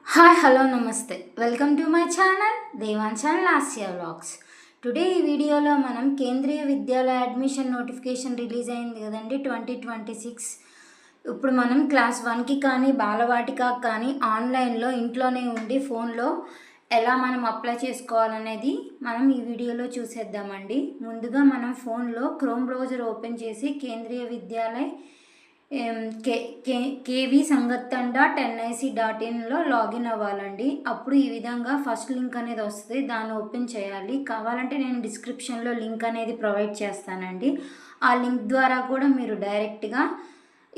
Hi hello namaste welcome to my channel Devanchal Lasya vlogs. Today ఈ వీడియోలో మనం Kendriya Vidyalaya admission notification release అయింది కదండి 2026. ఇప్పుడు మనం క్లాస్ 1కి కానీ బాలవాటికకి కానీ ఆన్లైన్లో ఇంట్లోనే ఉండి ఫోన్లో ఎలా మనం అప్లై చేసుకోవాలనేది మనం ఈ వీడియోలో చూసేద్దామండి. ముందుగా మనం ఫోన్లో క్రోమ్ బ్రౌజర్ ఓపెన్ చేసి కేంద్రీయ విద్యాలయ కేవీ సంగత్తన్ .nic.inలో లాగిన్ అవ్వాలండి. అప్పుడు ఈ విధంగా ఫస్ట్ లింక్ అనేది వస్తుంది, దాన్ని ఓపెన్ చేయాలి. కావాలంటే నేను డిస్క్రిప్షన్లో లింక్ అనేది ప్రొవైడ్ చేస్తానండి. ఆ లింక్ ద్వారా కూడా మీరు డైరెక్ట్గా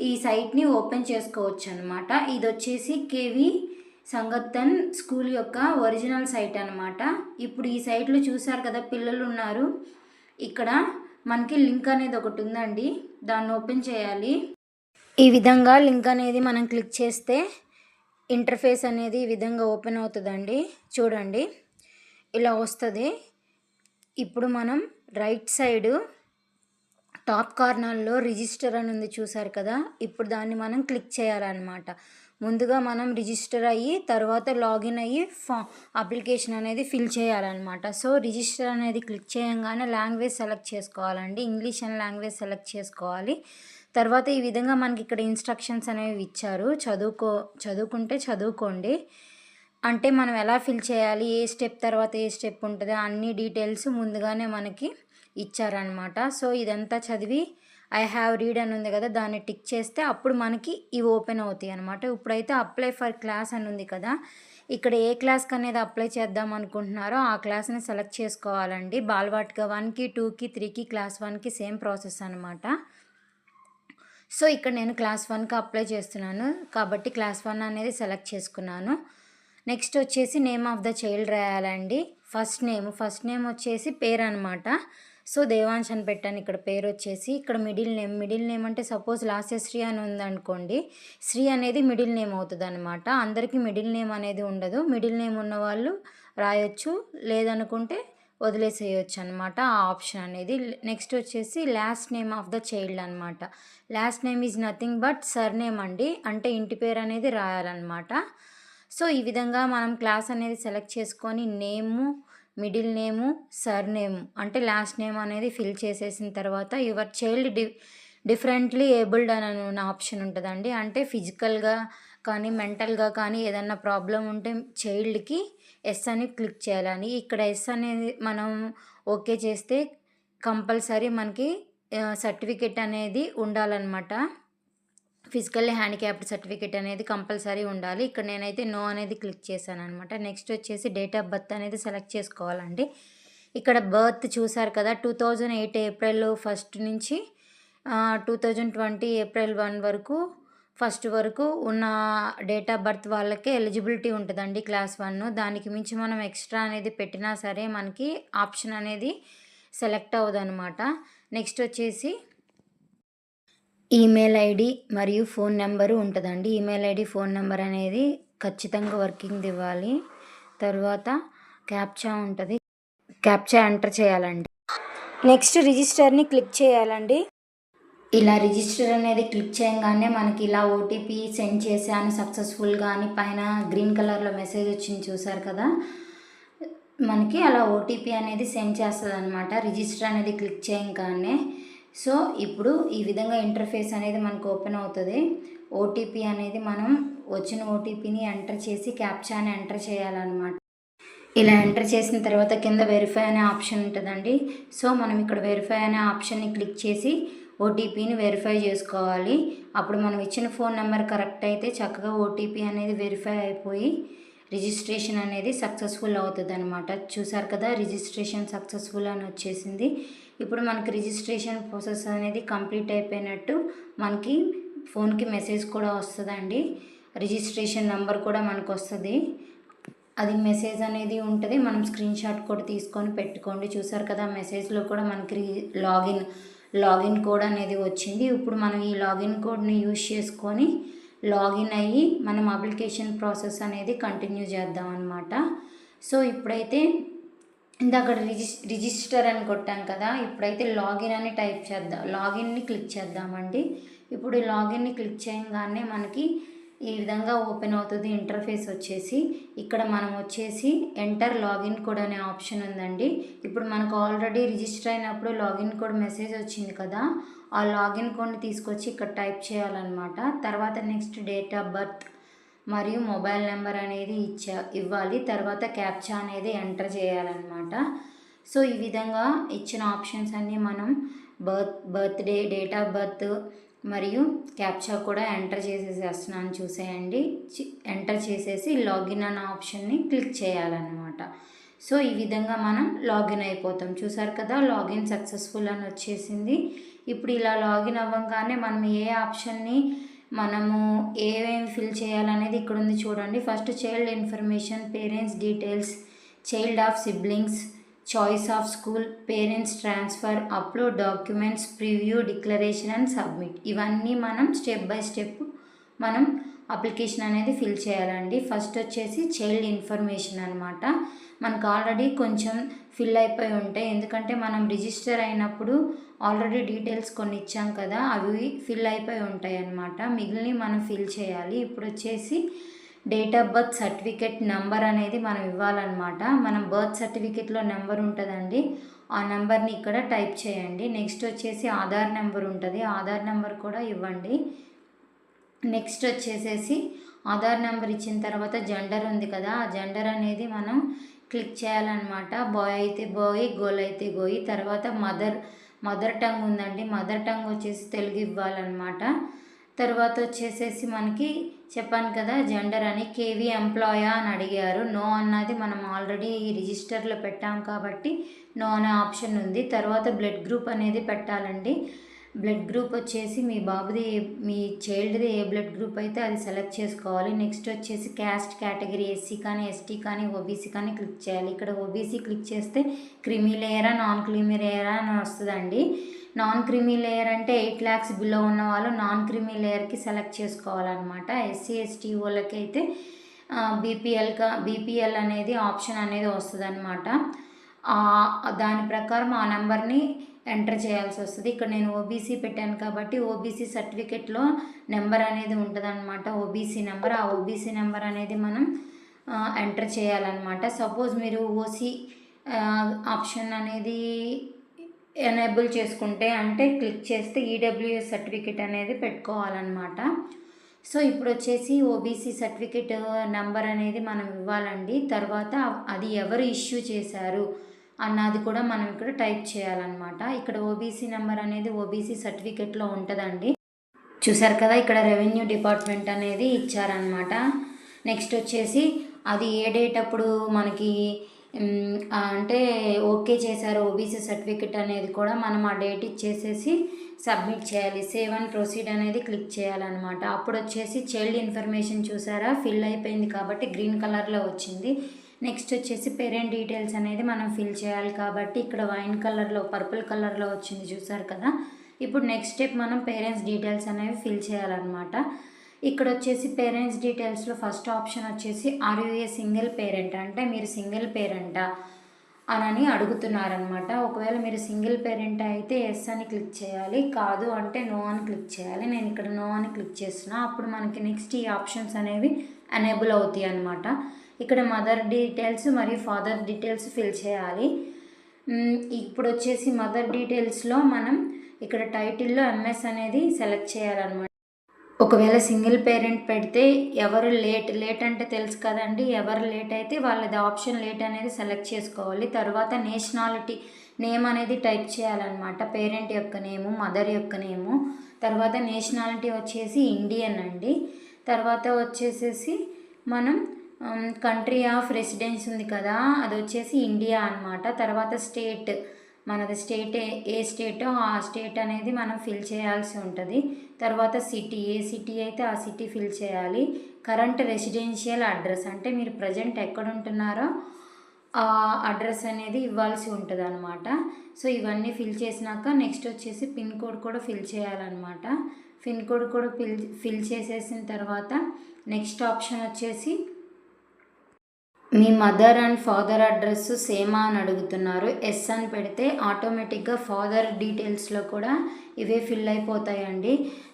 ఈ సైట్ని ఓపెన్ చేసుకోవచ్చు అనమాట. ఇది వచ్చేసి కేవీ సంగత్తన్ స్కూల్ యొక్క ఒరిజినల్ సైట్ అనమాట. ఇప్పుడు ఈ సైట్లో చూసారు కదా, పిల్లలు ఉన్నారు. ఇక్కడ మనకి లింక్ అనేది ఒకటి ఉందండి, దాన్ని ఓపెన్ చేయాలి. ఈ విధంగా లింక్ అనేది మనం క్లిక్ చేస్తే ఇంటర్ఫేస్ అనేది ఈ విధంగా ఓపెన్ అవుతుందండి. చూడండి, ఇలా వస్తుంది. ఇప్పుడు మనం రైట్ సైడు టాప్ కార్నర్లో రిజిస్టర్ అని ఉంది, చూసారు కదా. ఇప్పుడు దాన్ని మనం క్లిక్ చేయాలన్నమాట. ముందుగా మనం రిజిస్టర్ అయ్యి తర్వాత లాగిన్ అయ్యి అప్లికేషన్ అనేది ఫిల్ చేయాలన్నమాట. సో రిజిస్టర్ అనేది క్లిక్ చేయగానే లాంగ్వేజ్ సెలెక్ట్ చేసుకోవాలండి. ఇంగ్లీష్ అండ్ లాంగ్వేజ్ సెలెక్ట్ చేసుకోవాలి. తర్వాత ఈ విధంగా మనకి ఇక్కడ ఇన్స్ట్రక్షన్స్ అనేవి ఇచ్చారు. చదువుకుంటే చదువుకోండి. అంటే మనం ఎలా ఫిల్ చేయాలి, ఏ స్టెప్ తర్వాత ఏ స్టెప్ ఉంటుందో అన్ని డీటెయిల్స్ ముందుగానే మనకి ఇచ్చారనమాట. సో ఇదంతా చదివి ఐ హ్యావ్ రీడ్ అని ఉంది కదా, దాన్ని టిక్ చేస్తే అప్పుడు మనకి ఇవి ఓపెన్ అవుతాయి అనమాట. ఇప్పుడైతే అప్లై ఫర్ క్లాస్ అని ఉంది కదా, ఇక్కడ ఏ క్లాస్కి అనేది అప్లై చేద్దాం అనుకుంటున్నారో ఆ క్లాస్ని సెలెక్ట్ చేసుకోవాలండి. బాలవాటిక 1కి 2కి 3కి క్లాస్ 1కి సేమ్ ప్రాసెస్ అనమాట. సో ఇక్కడ నేను క్లాస్ 1కి అప్లై చేస్తున్నాను కాబట్టి క్లాస్ 1 అనేది సెలెక్ట్ చేసుకున్నాను. నెక్స్ట్ వచ్చేసి నేమ్ ఆఫ్ ద చైల్డ్ రాయాలండి. ఫస్ట్ నేమ్ వచ్చేసి పేరు అనమాట. సో దేవాంశ్ అని పెట్టాను ఇక్కడ పేరు వచ్చేసి. ఇక్కడ మిడిల్ నేమ్ అంటే సపోజ్ లాస్యశ్రీ అని ఉందనుకోండి, శ్రీ అనేది మిడిల్ నేమ్ అవుతుంది అనమాట. అందరికీ మిడిల్ నేమ్ అనేది ఉండదు. మిడిల్ నేమ్ ఉన్న వాళ్ళు రాయొచ్చు, లేదనుకుంటే వదిలేసేయచ్చు అనమాట, ఆ ఆప్షన్ అనేది. నెక్స్ట్ వచ్చేసి last name of the child అనమాట. Last name is nothing but surname అండి, అంటే ఇంటి పేరు అనేది రాయాలన్నమాట. సో ఈ విధంగా మనం క్లాస్ అనేది సెలెక్ట్ చేసుకొని నేము, మిడిల్ నేము, సర్నేము అంటే లాస్ట్ నేమ్ అనేది ఫిల్ చేసేసిన తర్వాత యువర్ చైల్డ్ డిఫరెంట్లీ ఏబుల్డ్ అని ఆప్షన్ ఉంటుందండి. అంటే ఫిజికల్గా కానీ మెంటల్గా కానీ ఏదన్నా ప్రాబ్లం ఉంటే చైల్డ్కి ఎస్ అని క్లిక్ చేయాలని. ఇక్కడ ఎస్ అనేది మనం ఓకే చేస్తే కంపల్సరీ మనకి సర్టిఫికెట్ అనేది ఉండాలన్నమాట. ఫిజికల్లీ హ్యాండిక్యాప్డ్ సర్టిఫికెట్ అనేది కంపల్సరీ ఉండాలి. ఇక్కడ నేనైతే నో అనేది క్లిక్ చేశాను అనమాట. నెక్స్ట్ వచ్చేసి డేట్ ఆఫ్ బర్త్ అనేది సెలెక్ట్ చేసుకోవాలండి. ఇక్కడ బర్త్ చూసారు కదా, 2008 ఏప్రిల్ 1 నుంచి 2020 ఏప్రిల్ 1 వరకు వరకు ఉన్న డేట్ ఆఫ్ బర్త్ వాళ్ళకే ఎలిజిబిలిటీ ఉంటుందండి క్లాస్ 1. దానికి మించి మనం ఎక్స్ట్రా అనేది పెట్టినా సరే మనకి ఆప్షన్ అనేది సెలెక్ట్ అవ్వదు అనమాట. నెక్స్ట్ వచ్చేసి ఈమెయిల్ ఐడి మరియు ఫోన్ నెంబరు ఉంటుందండి. ఈమెయిల్ ఐడి ఫోన్ నెంబర్ అనేది ఖచ్చితంగా వర్కింగ్ ఇవ్వాలి. తర్వాత క్యాప్చా ఉంటుంది, క్యాప్చా ఎంటర్ చేయాలండి. నెక్స్ట్ రిజిస్టర్ని క్లిక్ చేయాలండి. ఇలా రిజిస్టర్ అనేది క్లిక్ చేయగానే మనకి ఇలా ఓటీపీ సెండ్ చేశాను సక్సెస్ఫుల్గా అని పైన గ్రీన్ కలర్లో మెసేజ్ వచ్చింది, చూసారు కదా. మనకి అలా ఓటీపీ అనేది సెండ్ చేస్తుంది అనమాట రిజిస్టర్ అనేది క్లిక్ చేయగానే. సో ఇప్పుడు ఈ విధంగా ఇంటర్ఫేస్ అనేది మనకు ఓపెన్ అవుతుంది. ఓటీపీ అనేది మనం వచ్చిన ఓటీపీని ఎంటర్ చేసి క్యాప్చాని ఎంటర్ చేయాలన్నమాట. ఇలా ఎంటర్ చేసిన తర్వాత కింద వెరిఫై అనే ఆప్షన్ ఉంటుందండి. సో మనం ఇక్కడ వెరిఫై అనే ఆప్షన్ని క్లిక్ చేసి ఓటీపీని వెరిఫై చేసుకోవాలి. అప్పుడు మనం ఇచ్చిన ఫోన్ నెంబర్ కరెక్ట్ అయితే చక్కగా ఓటీపీ అనేది వెరిఫై అయిపోయి రిజిస్ట్రేషన్ అనేది సక్సెస్ఫుల్ అవుతుంది అనమాట. చూసారు కదా, రిజిస్ట్రేషన్ సక్సెస్ఫుల్ అని వచ్చేసింది. ఇప్పుడు మనకి రిజిస్ట్రేషన్ ప్రాసెస్ అనేది కంప్లీట్ అయిపోయినట్టు మనకి ఫోన్కి మెసేజ్ కూడా వస్తుందండి. రిజిస్ట్రేషన్ నెంబర్ కూడా మనకు వస్తుంది, అది మెసేజ్ అనేది ఉంటుంది. మనం స్క్రీన్ షాట్ కూడా తీసుకొని పెట్టుకోండి. చూసారు కదా, మెసేజ్లో కూడా మనకి లాగిన్ కోడ్ అనేది వచ్చింది. ఇప్పుడు మనం ఈ లాగిన్ కోడ్ని యూజ్ చేసుకొని లాగిన్ అయ్యి మనం అప్లికేషన్ ప్రాసెస్ అనేది కంటిన్యూ చేద్దాం అన్నమాట. సో ఇప్పుడైతే ఇందాక రిజిస్టర్ అని కొట్టాం కదా, ఇప్పుడైతే లాగిన్ అని టైప్ చేద్దాం, లాగిన్ని క్లిక్ చేద్దామండి. ఇప్పుడు లాగిన్ని క్లిక్ చేయగానే మనకి ఈ విధంగా ఓపెన్ అవుతుంది ఇంటర్ఫేస్ వచ్చేసి. ఇక్కడ మనం వచ్చేసి ఎంటర్ లాగిన్ కోడ్ అనే ఆప్షన్ ఉందండి. ఇప్పుడు మనకు ఆల్రెడీ రిజిస్టర్ అయినప్పుడు లాగిన్ కోడ్ మెసేజ్ వచ్చింది కదా, ఆ లాగిన్ కోడ్ని తీసుకొచ్చి ఇక్కడ టైప్ చేయాలన్నమాట. తర్వాత నెక్స్ట్ డేట్ ఆఫ్ బర్త్ మరియు మొబైల్ నెంబర్ అనేది ఇవ్వాలి. తర్వాత క్యాప్చా అనేది ఎంటర్ చేయాలన్నమాట. సో ఈ విధంగా ఇచ్చిన ఆప్షన్స్ అన్నీ మనం బర్త్డే, డేట్ ఆఫ్ బర్త్ మరియు క్యాప్చా కూడా ఎంటర్ చేసేసేస్తున్నాను చూసేయండి. ఎంటర్ చేసేసి లాగిన్ అన్న ఆప్షన్ని క్లిక్ చేయాలన్నమాట. సో ఈ విధంగా మనం లాగిన్ అయిపోతాం. చూసారు కదా, లాగిన్ సక్సెస్ఫుల్ అని వచ్చేసింది. ఇప్పుడు ఇలా లాగిన్ అవ్వగానే మనం ఏ ఆప్షన్ని మనము ఏమేమి ఫిల్ చేయాలనేది ఇక్కడ ఉంది చూడండి. First child information, parents details, child of siblings, choice of school, parents transfer, upload documents, preview, declaration and submit. ఇవన్నీ మనం స్టెప్ బై స్టెప్ మనం అప్లికేషన్ అనేది ఫిల్ చేయాలండి. ఫస్ట్ వచ్చేసి చైల్డ్ ఇన్ఫర్మేషన్ అనమాట. మనకు ఆల్రెడీ కొంచెం ఫిల్ అయిపోయి ఉంటాయి, ఎందుకంటే మనం రిజిస్టర్ అయినప్పుడు ఆల్రెడీ డీటెయిల్స్ కొన్ని ఇచ్చాం కదా, అవి ఫిల్ అయిపోయి ఉంటాయి అన్నమాట. మిగిలినవి మనం ఫిల్ చేయాలి. ఇప్పుడు వచ్చేసి date of birth certificate number అనేది మనం ఇవ్వాలన్నమాట. మనం బర్త్ సర్టిఫికేట్లో నెంబర్ ఉంటుందండి, ఆ నెంబర్ని ఇక్కడ టైప్ చేయండి. నెక్స్ట్ వచ్చేసి ఆధార్ నెంబర్ ఉంటుంది, ఆధార్ నెంబర్ కూడా ఇవ్వండి. నెక్స్ట్ వచ్చేసేసి ఆధార్ నెంబర్ ఇచ్చిన తర్వాత జెండర్ ఉంది కదా, ఆ జెండర్ అనేది మనం క్లిక్ చేయాలన్నమాట. బాయ్ అయితే బాయ్, గర్ల్ అయితే గోయి. తర్వాత మదర్ టంగ్ ఉందండి, మదర్ టంగ్ వచ్చేసి తెలుగు ఇవ్వాలన్నమాట. తర్వాత వచ్చేసేసి మనకి చెప్పాను కదా జెండర్ అని, కేవీ ఎంప్లాయా అని అడిగారు. నో అన్నది మనం ఆల్రెడీ రిజిస్టర్లో పెట్టాం కాబట్టి నో అనే ఆప్షన్ ఉంది. తర్వాత బ్లడ్ గ్రూప్ అనేది పెట్టాలండి. బ్లడ్ గ్రూప్ వచ్చేసి మీ బాబుది, మీ చైల్డ్ది ఏ బ్లడ్ గ్రూప్ అయితే అది సెలెక్ట్ చేసుకోవాలి. నెక్స్ట్ వచ్చేసి క్యాస్ట్ కేటగిరీ, ఎస్సీ కానీ, ఎస్టీ కానీ, ఓబీసీ కానీ క్లిక్ చేయాలి. ఇక్కడ ఓబీసీ క్లిక్ చేస్తే క్రిమీ లేయరా, నాన్ క్రిమీ లేయరా అని వస్తుందండి. నాన్ క్రిమీ లేయర్ అంటే 8 lakhs బిలో ఉన్న వాళ్ళు నాన్ క్రిమీ లేయర్కి సెలెక్ట్ చేసుకోవాలన్నమాట. ఎస్సీ ఎస్టీ వాళ్ళకి అయితే బీపీఎల్ అనేది ఆప్షన్ అనేది వస్తుంది అనమాట. దాని ప్రకారం ఆ నెంబర్ని ఎంటర్ చేయాల్సి వస్తుంది. ఇక్కడ నేను ఓబీసీ పెట్టాను కాబట్టి ఓబీసీ సర్టిఫికెట్లో నెంబర్ అనేది ఉంటుంది అనమాట, ఓబీసీ నెంబర్. ఆ ఓబీసీ నెంబర్ అనేది మనం ఎంటర్ చేయాలన్నమాట. సపోజ్ మీరు ఓసీ ఆప్షన్ అనేది ఎనేబుల్ చేసుకుంటే, అంటే క్లిక్ చేస్తే ఈడబ్ల్యూఎస్ సర్టిఫికెట్ అనేది పెట్టుకోవాలన్నమాట. సో ఇప్పుడు వచ్చేసి ఓబీసీ సర్టిఫికెట్ నెంబర్ అనేది మనం ఇవ్వాలండి. తర్వాత అది ఎవరు ఇష్యూ చేశారు అన్నది కూడా మనం ఇక్కడ టైప్ చేయాలన్నమాట. ఇక్కడ ఓబీసీ నెంబర్ అనేది ఓబీసీ సర్టిఫికెట్లో ఉంటుందండి. చూసారు కదా, ఇక్కడ రెవెన్యూ డిపార్ట్మెంట్ అనేది ఇచ్చారనమాట. నెక్స్ట్ వచ్చేసి అది ఏ డేట్ అప్పుడు మనకి అంటే ఓకే చేశారు ఓబీసీ సర్టిఫికెట్ అనేది కూడా మనం ఆ డేట్ ఇచ్చేసేసి సబ్మిట్ చేయాలి. సేవ్ అండ్ ప్రొసీడ్ అనేది క్లిక్ చేయాలన్నమాట. అప్పుడు వచ్చేసి చైల్డ్ ఇన్ఫర్మేషన్ చూసారా, ఫిల్ అయిపోయింది కాబట్టి గ్రీన్ కలర్లో వచ్చింది. నెక్స్ట్ వచ్చేసి పేరెంట్ డీటెయిల్స్ అనేది మనం ఫిల్ చేయాలి కాబట్టి ఇక్కడ వైన్ కలర్లో, పర్పుల్ కలర్లో వచ్చింది చూసారు కదా. ఇప్పుడు నెక్స్ట్ స్టెప్ మనం పేరెంట్స్ డీటెయిల్స్ అనేవి ఫిల్ చేయాలన్నమాట. ఇక్కడ వచ్చేసి పేరెంట్స్ డీటెయిల్స్లో ఫస్ట్ ఆప్షన్ వచ్చేసి are you a single parent, అంటే మీరు సింగిల్ పేరెంటా అని అడుగుతున్నారనమాట. ఒకవేళ మీరు సింగిల్ పేరెంట్ అయితే ఎస్ అని క్లిక్ చేయాలి, కాదు అంటే నో అని క్లిక్ చేయాలి. నేను ఇక్కడ నో అని క్లిక్ చేస్తున్నా. అప్పుడు మనకి నెక్స్ట్ ఈ ఆప్షన్స్ అనేవి ఎనేబుల్ అవుతాయి అన్నమాట. ఇక్కడ మదర్ డీటెయిల్స్ మరియు ఫాదర్ డీటెయిల్స్ ఫిల్ చేయాలి. ఇప్పుడు వచ్చేసి మదర్ డీటెయిల్స్లో మనం ఇక్కడ టైటిల్లో ఎంఎస్ అనేది సెలెక్ట్ చేయాలన్నమాట. ఒకవేళ సింగిల్ పేరెంట్ పెడితే ఎవరు లేట్ అంటే తెలుసు కదండి, ఎవరు లేట్ అయితే వాళ్ళది ఆప్షన్ లేట్ అనేది సెలెక్ట్ చేసుకోవాలి. తర్వాత నేషనాలిటీ నేమ్ అనేది టైప్ చేయాలన్నమాట, పేరెంట్ యొక్క నేము, మదర్ యొక్క నేము. తర్వాత నేషనాలిటీ వచ్చేసి ఇండియన్ అండి. తర్వాత వచ్చేసేసి మనం కంట్రీ ఆఫ్ రెసిడెన్స్ ఉంది కదా, అది వచ్చేసి ఇండియా అన్నమాట. తర్వాత స్టేట్, మనది స్టేట్ ఏ స్టేటో ఆ స్టేట్ అనేది మనం ఫిల్ చేయాల్సి ఉంటుంది. తర్వాత సిటీ, ఏ సిటీ అయితే ఆ సిటీ ఫిల్ చేయాలి. కరెంట్ రెసిడెన్షియల్ అడ్రస్, అంటే మీరు ప్రజెంట్ ఎక్కడ ఉంటున్నారో ఆ అడ్రస్ అనేది ఇవ్వాల్సి ఉంటుంది అనమాట. సో ఇవన్నీ ఫిల్ చేసినాక నెక్స్ట్ వచ్చేసి పిన్ కోడ్ కూడా ఫిల్ చేయాలన్నమాట. పిన్ కోడ్ కూడా ఫిల్ చేసేసిన తర్వాత నెక్స్ట్ ఆప్షన్ వచ్చేసి మీ మదర్ అండ్ ఫాదర్ అడ్రస్ సేమా అని అడుగుతున్నారు. ఎస్ అని పెడితే ఆటోమేటిక్గా ఫాదర్ డీటెయిల్స్లో కూడా ఇవే ఫిల్ అయిపోతాయండి.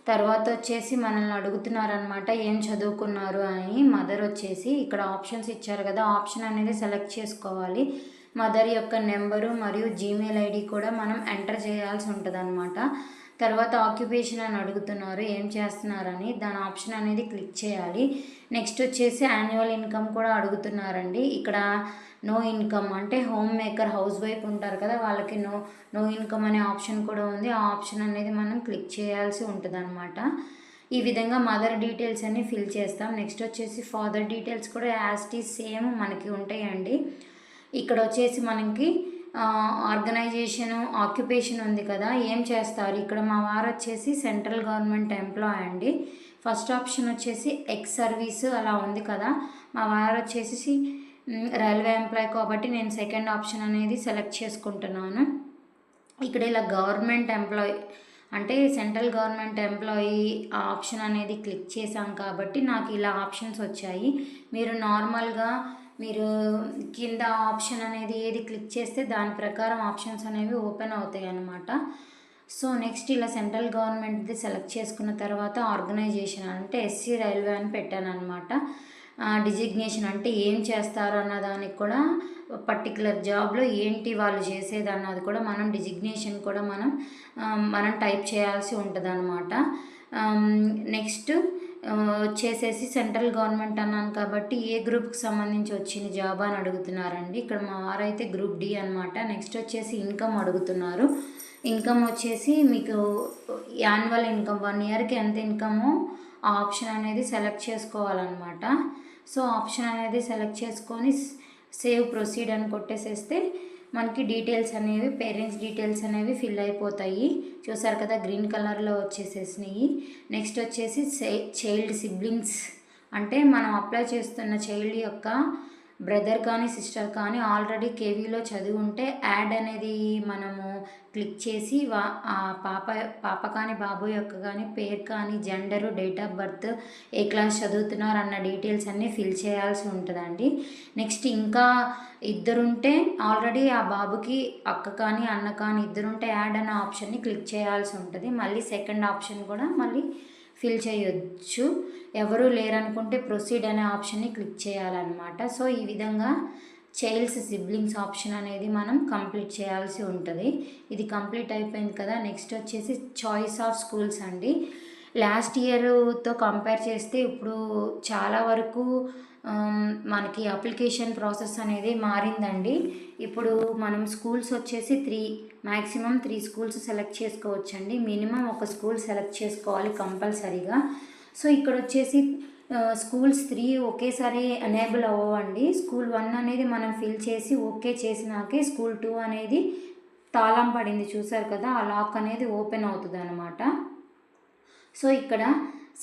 తర్వాత వచ్చేసి మనల్ని అడుగుతున్నారనమాట ఏం చదువుకున్నారు అని. మదర్ వచ్చేసి ఇక్కడ ఆప్షన్స్ ఇచ్చారు కదా, ఆప్షన్ అనేది సెలెక్ట్ చేసుకోవాలి. మదర్ యొక్క నెంబరు మరియు జీమెయిల్ ఐడి కూడా మనం ఎంటర్ చేయాల్సి ఉంటుంది అనమాట. తర్వాత ఆక్యుపేషన్ అని అడుగుతున్నారు, ఏం చేస్తున్నారని. దాని ఆప్షన్ అనేది క్లిక్ చేయాలి. నెక్స్ట్ వచ్చేసి యాన్యువల్ ఇన్కమ్ కూడా అడుగుతున్నారండి. ఇక్కడ నో ఇన్కమ్ అంటే హోమ్ మేకర్ హౌస్ వైఫ్ ఉంటారు కదా, వాళ్ళకి నో ఇన్కమ్ అనే ఆప్షన్ కూడా ఉంది. ఆ ఆప్షన్ అనేది మనం క్లిక్ చేయాల్సి ఉంటుంది అనమాట. ఈ విధంగా మదర్ డీటెయిల్స్ అన్ని ఫిల్ చేస్తాం. నెక్స్ట్ వచ్చేసి ఫాదర్ డీటెయిల్స్ కూడా యాజ్ ఇట్ ఈజ్ సేమ్ మనకి ఉంటాయండి. ఇక్కడ వచ్చేసి మనకి ఆర్గనైజేషను ఆక్యుపేషన్ ఉంది కదా, ఏం చేస్తారు. ఇక్కడ మా వారు వచ్చేసి సెంట్రల్ గవర్నమెంట్ ఎంప్లాయ్ అండి. ఫస్ట్ ఆప్షన్ వచ్చేసి ఎక్స్ సర్వీస్ అలా ఉంది కదా, మా వారు వచ్చేసి రైల్వే ఎంప్లాయ్ కాబట్టి నేను సెకండ్ ఆప్షన్ అనేది సెలెక్ట్ చేసుకుంటున్నాను. ఇక్కడ ఇలా గవర్నమెంట్ ఎంప్లాయ్ అంటే సెంట్రల్ గవర్నమెంట్ ఎంప్లాయీ ఆప్షన్ అనేది క్లిక్ చేశాం కాబట్టి నాకు ఇలా ఆప్షన్స్ వచ్చాయి. మీరు నార్మల్గా మీరు కింద ఆప్షన్ అనేది ఏది క్లిక్ చేస్తే దాని ప్రకారం ఆప్షన్స్ అనేవి ఓపెన్ అవుతాయి అన్నమాట. సో నెక్స్ట్ ఇలా సెంట్రల్ గవర్నమెంట్ది సెలెక్ట్ చేసుకున్న తర్వాత ఆర్గనైజేషన్ అంటే ఎస్సీ రైల్వే అని పెట్టాను అనమాట. డిజిగ్నేషన్ అంటే ఏం చేస్తారు అన్న దానికి కూడా పర్టికులర్ జాబ్లో ఏంటి వాళ్ళు చేసేది అన్నది కూడా మనం డిజిగ్నేషన్ కూడా మనం టైప్ చేయాల్సి ఉంటుంది అనమాట. నెక్స్ట్ వచ్చేసేసి సెంట్రల్ గవర్నమెంట్ అన్నాను కాబట్టి ఏ గ్రూప్కి సంబంధించి వచ్చిన జాబ్ అని అడుగుతున్నారండి. ఇక్కడ మా వారైతే గ్రూప్ డి అనమాట. నెక్స్ట్ వచ్చేసి ఇన్కమ్ అడుగుతున్నారు. ఇన్కమ్ వచ్చేసి మీకు యాన్యువల్ ఇన్కమ్ 1 ఇయర్కి ఎంత ఇన్కమో ఆ ఆప్షన్ అనేది సెలెక్ట్ చేసుకోవాలన్నమాట. సో ఆప్షన్ అనేది సెలెక్ట్ చేసుకొని సేవ్ ప్రొసీడ్ అని కొట్టేసేస్తే మనకి డీటెయిల్స్ అనేవి పేరెంట్స్ డీటెయిల్స్ అనేవి ఫిల్ అయిపోతాయి. చూసారు కదా, గ్రీన్ కలర్లో వచ్చేసేసినాయి. నెక్స్ట్ వచ్చేసి చైల్డ్ సిబ్లింగ్స్ అంటే మనం అప్లై చేస్తున్న చైల్డ్ యొక్క బ్రదర్ కానీ సిస్టర్ కానీ ఆల్రెడీ కేవీలో చదివి ఉంటే యాడ్ అనేది మనము క్లిక్ చేసి ఆ పాప కానీ బాబు యొక్క కానీ పేరు కానీ gender date of birth A class చదువుతున్నారు అన్న డీటెయిల్స్ అన్నీ ఫిల్ చేయాల్సి ఉంటుందండి. నెక్స్ట్ ఇంకా ఇద్దరుంటే ఆల్రెడీ ఆ బాబుకి అక్క కానీ అన్న కానీ ఇద్దరుంటే యాడ్ అన్న ఆప్షన్ని క్లిక్ చేయాల్సి ఉంటుంది. మళ్ళీ సెకండ్ ఆప్షన్ కూడా మళ్ళీ ఫిల్ చేయొచ్చు. ఎవరు లేరనుకుంటే ప్రొసీడ్ అనే ఆప్షన్ని క్లిక్ చేయాలన్నమాట. సో ఈ విధంగా చైల్డ్స్ సిబ్లింగ్స్ ఆప్షన్ అనేది మనం కంప్లీట్ చేయాల్సి ఉంటుంది. ఇది కంప్లీట్ అయిపోయింది కదా. నెక్స్ట్ వచ్చేసి చాయిస్ ఆఫ్ స్కూల్స్ అండి. లాస్ట్ ఇయర్తో కంపేర్ చేస్తే ఇప్పుడు చాలా వరకు మనకి అప్లికేషన్ ప్రాసెస్ అనేది మారిందండి. ఇప్పుడు మనం స్కూల్స్ వచ్చేసి మ్యాక్సిమం 3 స్కూల్స్ సెలెక్ట్ చేసుకోవచ్చండి. మినిమం ఒక స్కూల్ సెలెక్ట్ చేసుకోవాలి కంపల్సరీగా. సో ఇక్కడ వచ్చేసి స్కూల్స్ 3 ఒకేసారి ఎనేబుల్ అవ్వండి. స్కూల్ 1 అనేది మనం ఫిల్ చేసి ఓకే చేసినాకే స్కూల్ 2 అనేది తాళం పడింది చూసారు కదా, ఆ లాక్ అనేది ఓపెన్ అవుతుంది అనమాట. సో ఇక్కడ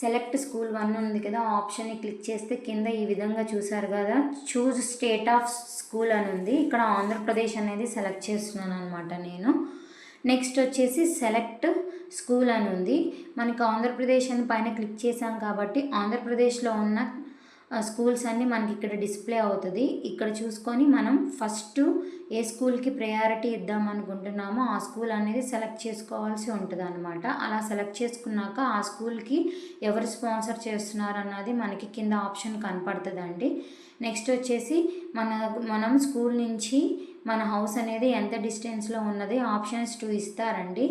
సెలెక్ట్ స్కూల్ 1 ఉంది కదా, ఆప్షన్ని క్లిక్ చేస్తే కింద ఈ విధంగా చూసారు కదా, చూజ్ స్టేట్ ఆఫ్ స్కూల్ అని ఉంది. ఇక్కడ ఆంధ్రప్రదేశ్ అనేది సెలెక్ట్ చేస్తున్నాను అనమాట నేను. నెక్స్ట్ వచ్చేసి సెలెక్ట్ స్కూల్ అని ఉంది. మనకి ఆంధ్రప్రదేశ్ అని పైన క్లిక్ చేసాం కాబట్టి ఆంధ్రప్రదేశ్లో ఉన్న స్కూల్స్ అన్నీ మనకి ఇక్కడ డిస్ప్లే అవుతుంది. ఇక్కడ చూసుకొని మనం ఫస్ట్ ఏ స్కూల్కి ప్రయారిటీ ఇద్దాం అనుకుంటున్నామో ఆ స్కూల్ అనేది సెలెక్ట్ చేసుకోవాల్సి ఉంటుంది అనమాట. అలా సెలెక్ట్ చేసుకున్నాక ఆ స్కూల్కి ఎవరు స్పాన్సర్ చేస్తున్నారు అన్నది మనకి కింద ఆప్షన్ కనపడుతుందండి. నెక్స్ట్ వచ్చేసి మనం స్కూల్ నుంచి మన హౌస్ అనేది ఎంత డిస్టెన్స్లో ఉన్నది ఆప్షన్స్ 2 ఇస్తారండి.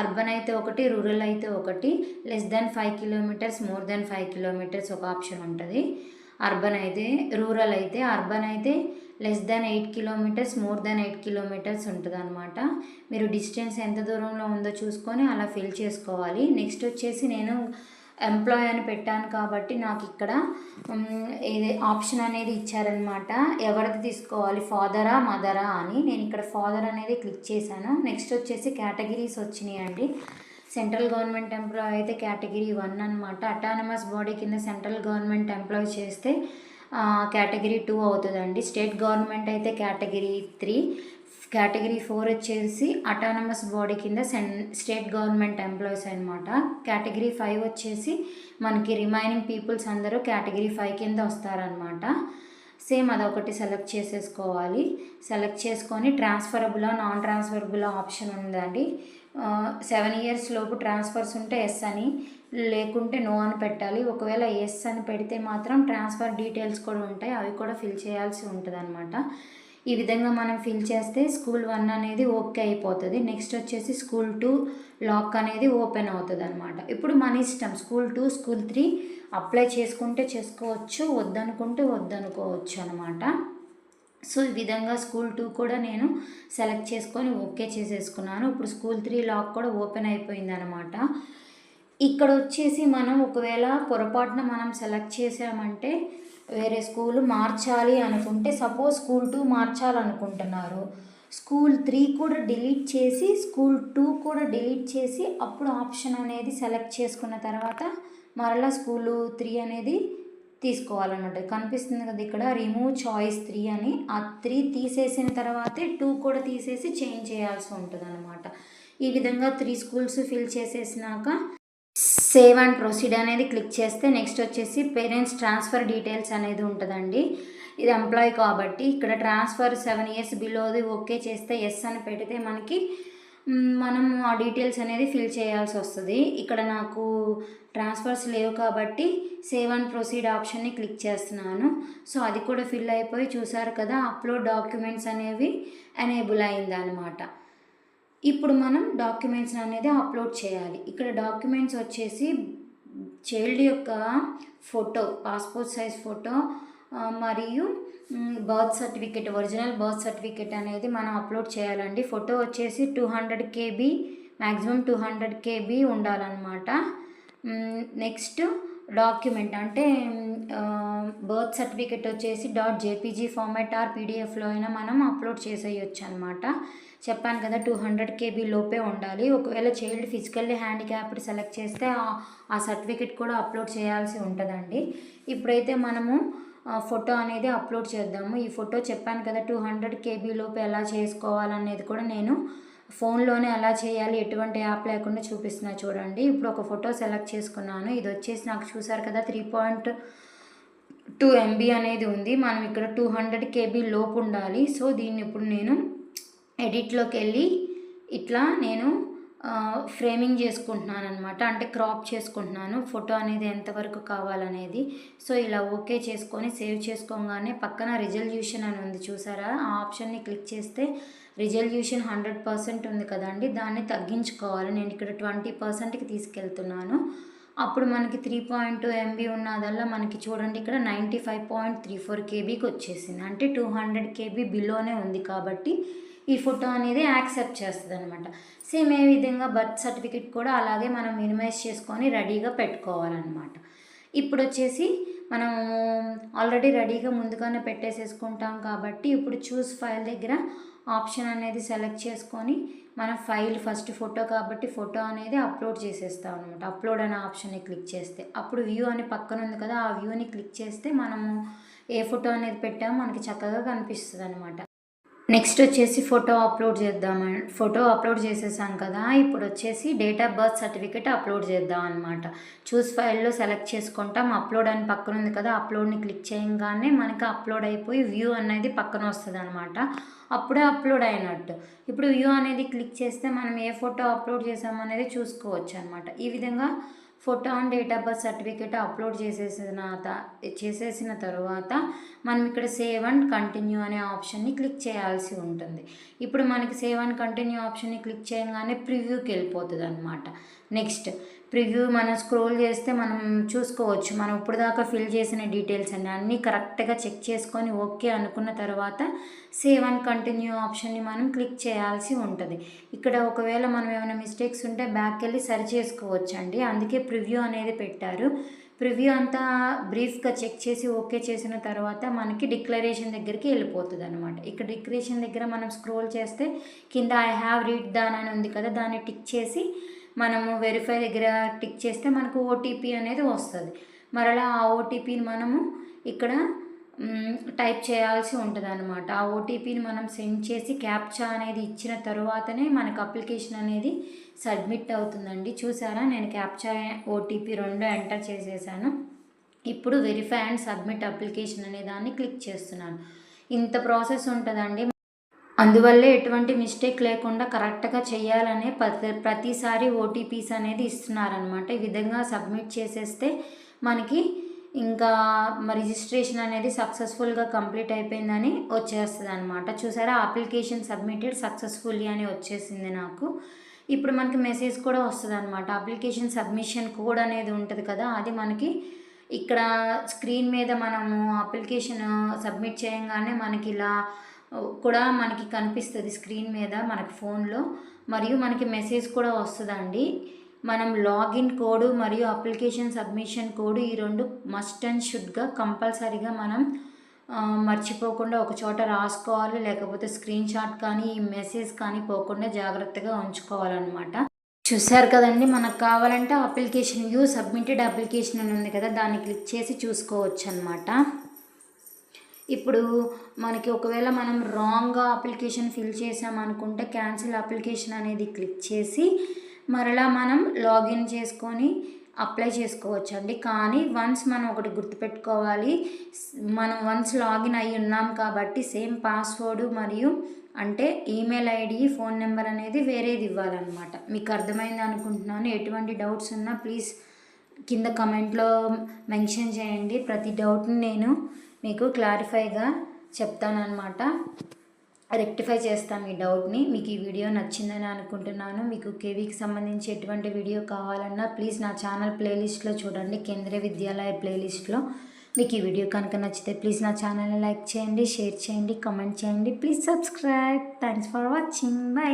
అర్బన్ అయితే ఒకటి, రూరల్ అయితే ఒకటి, <5 కిలోమీటర్స్, మోర్ దెన్ 5 కిలోమీటర్స్ ఒక ఆప్షన్ ఉంటుంది. రూరల్ అయితే అర్బన్ అయితే <8 కిలోమీటర్స్, మోర్ దెన్ 8 కిలోమీటర్స్ ఉంటుంది అనమాట. మీరు డిస్టెన్స్ ఎంత దూరంలో ఉందో చూసుకొని అలా ఫిల్ చేసుకోవాలి. నెక్స్ట్ వచ్చేసి నేను ఎంప్లాయ్ అని పెట్టాను కాబట్టి నాకు ఇక్కడ ఇది ఆప్షన్ అనేది ఇచ్చారనమాట. ఎవరికి తీసుకోవాలి, ఫాదరా మదరా అని. నేను ఇక్కడ ఫాదర్ అనేది క్లిక్ చేశాను. నెక్స్ట్ వచ్చేసి కేటగిరీస్ వచ్చినాయండి. సెంట్రల్ గవర్నమెంట్ ఎంప్లాయ్ అయితే కేటగిరీ 1 అనమాట. అటానమస్ బాడీ కింద సెంట్రల్ గవర్నమెంట్ ఎంప్లాయ్ చేస్తే కేటగిరీ 2 అవుతుందండి. స్టేట్ గవర్నమెంట్ అయితే కేటగిరీ 3. కేటగిరీ 4 వచ్చేసి అటానమస్ బాడీ కింద స్టేట్ గవర్నమెంట్ ఎంప్లాయీస్ అనమాట. కేటగిరీ 5 వచ్చేసి మనకి రిమైనింగ్ పీపుల్స్ అందరూ కేటగిరీ 5 కింద వస్తారనమాట. సేమ్ అదొకటి సెలెక్ట్ చేసేసుకోవాలి. సెలెక్ట్ చేసుకొని ట్రాన్స్ఫరబులా నాన్ ట్రాన్స్ఫరబులా ఆప్షన్ ఉందండి. 7 years లోపు ట్రాన్స్ఫర్స్ ఉంటే ఎస్ అని, లేకుంటే నో అని పెట్టాలి. ఒకవేళ ఎస్ అని పెడితే మాత్రం ట్రాన్స్ఫర్ డీటెయిల్స్ కూడా ఉంటాయి, అవి కూడా ఫిల్ చేయాల్సి ఉంటుంది అనమాట. ఈ విధంగా మనం ఫిల్ చేస్తే స్కూల్ 1 అనేది ఓకే అయిపోతుంది. నెక్స్ట్ వచ్చేసి స్కూల్ 2 లాక్ అనేది ఓపెన్ అవుతుంది అనమాట. ఇప్పుడు మన ఇష్టం, స్కూల్ 2 స్కూల్ 3 అప్లై చేసుకుంటే చేసుకోవచ్చు, వద్దనుకుంటే వద్దనుకోవచ్చు అనమాట. సో ఈ విధంగా స్కూల్ 2 కూడా నేను సెలెక్ట్ చేసుకొని ఓకే చేసేసుకున్నాను. ఇప్పుడు స్కూల్ 3 లాక్ కూడా ఓపెన్ అయిపోయింది అనమాట. ఇక్కడ వచ్చేసి మనం ఒకవేళ పొరపాటున మనం సెలెక్ట్ చేసామంటే వేరే స్కూల్ మార్చాలి అనుకుంటే, సపోజ్ స్కూల్ 2 మార్చాలనుకుంటున్నారు, స్కూల్ 3 కూడా డిలీట్ చేసి స్కూల్ 2 కూడా డిలీట్ చేసి అప్పుడు ఆప్షన్ అనేది సెలెక్ట్ చేసుకున్న తర్వాత మరలా స్కూలు 3 అనేది తీసుకోవాలన్నమాట. కనిపిస్తుంది కదా ఇక్కడ రిమూవ్ చాయిస్ 3 అని, ఆ 3 తీసేసిన తర్వాతే 2 కూడా తీసేసి చేంజ్ చేయాల్సి ఉంటుంది అనమాట. ఈ విధంగా 3 స్కూల్స్ ఫిల్ చేసేసినాక సేవ్ అండ్ ప్రొసీడ్ అనేది క్లిక్ చేస్తే నెక్స్ట్ వచ్చేసి పేరెంట్స్ ట్రాన్స్ఫర్ డీటెయిల్స్ అనేది ఉంటుందండి. ఇది ఎంప్లాయీ కాబట్టి ఇక్కడ ట్రాన్స్ఫర్ 7 years బిలోది ఓకే చేస్తే ఎస్ అని పెడితే మనకి మనం ఆ డీటెయిల్స్ అనేది ఫిల్ చేయాల్సి వస్తుంది. ఇక్కడ నాకు ట్రాన్స్ఫర్స్ లేవు కాబట్టి సేవ్ అండ్ ప్రొసీడ్ ఆప్షన్ని క్లిక్ చేస్తున్నాను. సో అది కూడా ఫిల్ అయిపోయి చూసారు కదా, అప్లోడ్ డాక్యుమెంట్స్ అనేవి ఎనేబుల్ అయిందనమాట. ఇప్పుడు మనం డాక్యుమెంట్స్ అనేది అప్లోడ్ చేయాలి. ఇక్కడ డాక్యుమెంట్స్ వచ్చేసి చైల్డ్ యొక్క ఫోటో, పాస్పోర్ట్ సైజ్ ఫోటో మరియు birth certificate, original birth certificate అనేది మనం అప్లోడ్ చేయాలండి. ఫోటో వచ్చేసి 200 KB, మ్యాక్సిమం 200 KB ఉండాలన్నమాట. నెక్స్ట్ డాక్యుమెంట్ అంటే బర్త్ సర్టిఫికేట్ వచ్చేసి .jpg ఫార్మాట్ ఆర్ పీడిఎఫ్లో అయినా మనం అప్లోడ్ చేసేయచ్చు అనమాట. చెప్పాను కదా 200 KB లోపే ఉండాలి. ఒకవేళ చైల్డ్ ఫిజికల్లీ హ్యాండిక్యాప్డ్ సెలెక్ట్ చేస్తే ఆ సర్టిఫికేట్ కూడా అప్లోడ్ చేయాల్సి ఉంటుందండి. ఇప్పుడైతే మనము ఫోటో అనేది అప్లోడ్ చేద్దాము. ఈ ఫోటో చెప్పాను కదా 200 KB లోపు ఎలా చేసుకోవాలనేది కూడా నేను ఫోన్లోనే ఎలా చేయాలి, ఎటువంటి యాప్ లేకుండా చూపిస్తున్నా చూడండి. ఇప్పుడు ఒక ఫోటో సెలెక్ట్ చేసుకున్నాను. ఇది వచ్చేసి నాకు చూసారు కదా 3.2 MB అనేది ఉంది. మనం ఇక్కడ 200 KB లోపు ఉండాలి. సో దీన్ని ఇప్పుడు నేను ఎడిట్లోకి వెళ్ళి ఇట్లా నేను ఫ్రేమింగ్ చేసుకుంటున్నాను అనమాట, అంటే క్రాప్ చేసుకుంటున్నాను ఫోటో అనేది ఎంతవరకు కావాలనేది. సో ఇలా ఓకే చేసుకొని సేవ్ చేసుకోగానే పక్కన రిజల్యూషన్ అని ఉంది చూసారా, ఆ ఆప్షన్ని క్లిక్ చేస్తే రిజల్యూషన్ 100% ఉంది కదండి, దాన్ని తగ్గించుకోవాలి. నేను ఇక్కడ 20%కి తీసుకెళ్తున్నాను. అప్పుడు మనకి 3.2 MB ఉన్నదల్లా మనకి చూడండి ఇక్కడ 95.34 KBకి వచ్చేసింది. అంటే 200 KB బిలోనే ఉంది కాబట్టి ఈ ఫోటో అనేది యాక్సెప్ట్ చేస్తుంది అనమాట. సేమ్ ఏ విధంగా బర్త్ సర్టిఫికేట్ కూడా అలాగే మనం మినిమైజ్ చేసుకొని రెడీగా పెట్టుకోవాలన్నమాట. ఇప్పుడు వచ్చేసి మనం ఆల్రెడీ రెడీగా ముందుగానే పెట్టేసేసుకుంటాం కాబట్టి ఇప్పుడు చూస్ ఫైల్ దగ్గర ఆప్షన్ అనేది సెలెక్ట్ చేసుకొని మన ఫైల్ ఫస్ట్ ఫోటో కాబట్టి ఫోటో అనేది అప్లోడ్ చేసేస్తాం అనమాట. అప్లోడ్ అనే ఆప్షన్ని క్లిక్ చేస్తే అప్పుడు వ్యూ అని పక్కన ఉంది కదా, ఆ వ్యూని క్లిక్ చేస్తే మనము ఏ ఫోటో అనేది పెట్టామో మనకి చక్కగా కనిపిస్తుంది అనమాట. నెక్స్ట్ వచ్చేసి ఫోటో అప్లోడ్ చేద్దామని, ఫోటో అప్లోడ్ చేసేసాం కదా, ఇప్పుడు వచ్చేసి date of birth certificate upload చేద్దాం అనమాట. చూస్ ఫైల్లో సెలెక్ట్ చేసుకుంటాం, అప్లోడ్ అని పక్కన ఉంది కదా, అప్లోడ్ని క్లిక్ చేయగానే మనకి అప్లోడ్ అయిపోయి వ్యూ అనేది పక్కన వస్తుంది అనమాట. అప్పుడే అప్లోడ్ అయినట్టు. ఇప్పుడు వ్యూ అనేది క్లిక్ చేస్తే మనం ఏ ఫోటో అప్లోడ్ చేసామనేది చూసుకోవచ్చు అనమాట. ఈ విధంగా photo and date of birth certificate upload చేసేసిన తర్వాత మనం ఇక్కడ సేవ్ అండ్ కంటిన్యూ అనే ఆప్షన్ని క్లిక్ చేయాల్సి ఉంటుంది. ఇప్పుడు మనకి సేవ్ అండ్ కంటిన్యూ ఆప్షన్ని క్లిక్ చేయగానే ప్రివ్యూకి వెళ్ళిపోతుంది అనమాట. నెక్స్ట్ ప్రివ్యూ మనం స్క్రోల్ చేస్తే మనం చూసుకోవచ్చు, మనం ఇప్పుడు దాకా ఫిల్ చేసిన డీటెయిల్స్ అన్నీ కరెక్ట్గా చెక్ చేసుకొని ఓకే అనుకున్న తర్వాత సేవ్ అండ్ కంటిన్యూ ఆప్షన్ని మనం క్లిక్ చేయాల్సి ఉంటుంది. ఇక్కడ ఒకవేళ మనం ఏమైనా మిస్టేక్స్ ఉంటే బ్యాక్ వెళ్ళి సరి చేసుకోవచ్చు అండి, అందుకే ప్రివ్యూ అనేది పెట్టారు. ప్రివ్యూ అంతా బ్రీఫ్గా చెక్ చేసి ఓకే చేసిన తర్వాత మనకి డిక్లరేషన్ దగ్గరికి వెళ్ళిపోతుంది అనమాట. ఇక్కడ డిక్లరేషన్ దగ్గర మనం స్క్రోల్ చేస్తే కింద ఐ హ్యావ్ రీడ్ దాన్ అని ఉంది కదా, దాన్ని టిక్ చేసి మనము వెరిఫై దగ్గర టిక్ చేస్తే మనకు ఓటీపీ అనేది వస్తుంది. మరలా ఆ ఓటీపీని మనము ఇక్కడ టైప్ చేయాల్సి ఉంటుంది అనమాట. ఆ ఓటీపీని మనం సెండ్ చేసి క్యాప్చా అనేది ఇచ్చిన తర్వాతనే మనకు అప్లికేషన్ అనేది సబ్మిట్ అవుతుందండి. చూసారా, నేను క్యాప్చా ఓటీపీ 2 ఎంటర్ చేసేసాను. ఇప్పుడు వెరిఫై అండ్ సబ్మిట్ అప్లికేషన్ అనే దాన్ని క్లిక్ చేస్తున్నాను. ఇంత ప్రాసెస్ ఉంటుందండి. అందువల్లే ఎటువంటి మిస్టేక్ లేకుండా కరెక్ట్గా చేయాలనే ప్రతిసారి ఓటీపీస్ అనేది ఇస్తున్నారనమాట. ఈ విధంగా సబ్మిట్ చేసేస్తే మనకి ఇంకా రిజిస్ట్రేషన్ అనేది సక్సెస్ఫుల్గా కంప్లీట్ అయిపోయిందని వచ్చేస్తుంది అనమాట. చూసారా, అప్లికేషన్ సబ్మిటెడ్ సక్సెస్ఫుల్లీ అని వచ్చేసింది నాకు. ఇప్పుడు మనకి మెసేజ్ కూడా వస్తుంది అనమాట. అప్లికేషన్ సబ్మిషన్ కోడ్ అనేది ఉంటుంది కదా, అది మనకి ఇక్కడ స్క్రీన్ మీద మనము అప్లికేషన్ సబ్మిట్ చేయంగానే మనకి ఇలా కూడా మనకి కనిపిస్తుంది స్క్రీన్ మీద మనకి ఫోన్లో. మరియు మనకి మెసేజ్ కూడా వస్తుందండి. మనం లాగిన్ కోడ్ మరియు అప్లికేషన్ సబ్మిషన్ కోడ్ ఈ రెండు మస్ట్ అండ్ షుడ్గా కంపల్సరీగా మనం మర్చిపోకుండా ఒక చోట రాసుకోవాలి. లేకపోతే స్క్రీన్ షాట్ కానీ ఈ మెసేజ్ కానీ పోకుండా జాగ్రత్తగా ఉంచుకోవాలన్నమాట. చూసారు కదండి, మనకు కావాలంటే అప్లికేషన్ వ్యూ సబ్మిటెడ్ అప్లికేషన్ అని ఉంది కదా, దాన్ని క్లిక్ చేసి చూసుకోవచ్చు అనమాట. ఇప్పుడు మనకి ఒకవేళ మనం రాంగ్గా అప్లికేషన్ ఫిల్ చేసామనుకుంటే క్యాన్సిల్ అప్లికేషన్ అనేది క్లిక్ చేసి మరలా మనం లాగిన్ చేసుకొని అప్లై చేసుకోవచ్చు అండి. కానీ వన్స్ మనం ఒకటి గుర్తుపెట్టుకోవాలి, మనం వన్స్ లాగిన్ అయ్యి ఉన్నాం కాబట్టి సేమ్ పాస్వర్డ్ మరియు అంటే ఈమెయిల్ ఐడి, ఫోన్ నెంబర్ అనేది వేరేది ఇవ్వాలన్నమాట. మీకు అర్థమైంది అనుకుంటున్నాను. ఎటువంటి డౌట్స్ ఉన్నా ప్లీజ్ కింద కమెంట్లో మెన్షన్ చేయండి. ప్రతి డౌట్ని నేను మీకు క్లారిఫైగా చెప్తానన్నమాట. రెక్టిఫై చేస్తాం ఈ డౌట్ని. మీకు ఈ వీడియో నచ్చిందని అనుకుంటున్నాను. మీకు కేవీకి సంబంధించి ఎటువంటి వీడియో కావాలన్నా ప్లీజ్ నా ఛానల్ ప్లేలిస్ట్లో చూడండి, కేంద్రీయ విద్యాలయ ప్లేలిస్ట్లో. మీకు ఈ వీడియో కనుక నచ్చితే ప్లీజ్ నా ఛానల్ని లైక్ చేయండి, షేర్ చేయండి, కామెంట్ చేయండి. Please subscribe. Thanks for watching. By.